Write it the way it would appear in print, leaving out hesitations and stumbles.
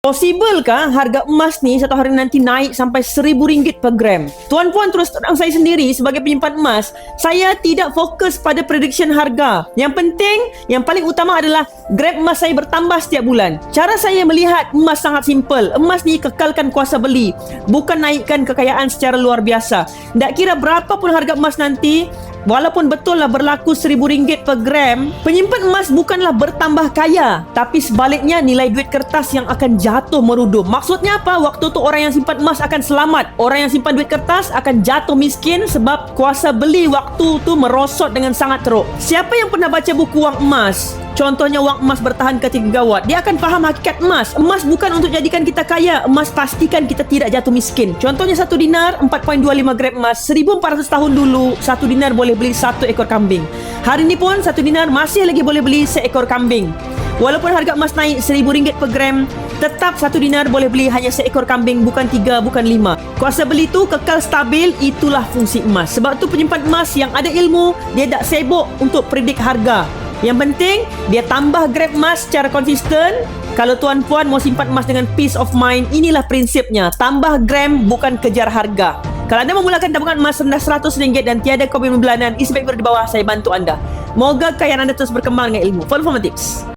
Possiblekah harga emas ni satu hari nanti naik sampai RM1,000 per gram? Tuan-puan, terus terang saya sendiri sebagai penyimpan emas, saya tidak fokus pada prediction harga. Yang penting, yang paling utama adalah grab emas saya bertambah setiap bulan. Cara saya melihat emas sangat simple. Emas ni kekalkan kuasa beli, bukan naikkan kekayaan secara luar biasa. Tak kira berapa pun harga emas nanti, walaupun betul lah berlaku RM1,000 per gram, penyimpan emas bukanlah bertambah kaya, tapi sebaliknya nilai duit kertas yang akan jatuh merudum. Maksudnya apa? Waktu tu orang yang simpan emas akan selamat. Orang yang simpan duit kertas akan jatuh miskin sebab kuasa beli waktu tu merosot dengan sangat teruk. Siapa yang pernah baca buku Wang Emas? Contohnya Wang Emas bertahan ketika gawat. Dia akan faham hakikat emas. Emas bukan untuk jadikan kita kaya. Emas pastikan kita tidak jatuh miskin. Contohnya 1 dinar, 4.25 gram emas. 1400 tahun dulu, 1 dinar boleh beli 1 ekor kambing. Hari ini pun 1 dinar masih lagi boleh beli seekor kambing. Walaupun harga emas naik RM1,000 per gram, tetap 1 dinar boleh beli hanya seekor kambing, bukan 3, bukan 5. Kuasa beli tu kekal stabil, itulah fungsi emas. Sebab tu penyimpan emas yang ada ilmu, dia tak sibuk untuk predik harga. Yang penting, dia tambah grab emas secara konsisten. Kalau tuan-puan mau simpan emas dengan peace of mind, inilah prinsipnya. Tambah gram, bukan kejar harga. Kalau anda memulakan tabungan emas rendah RM100 dan tiada komitmen bulanan, isi baik di bawah, saya bantu anda. Moga kekayaan anda terus berkembang dengan ilmu. Follow for more tips.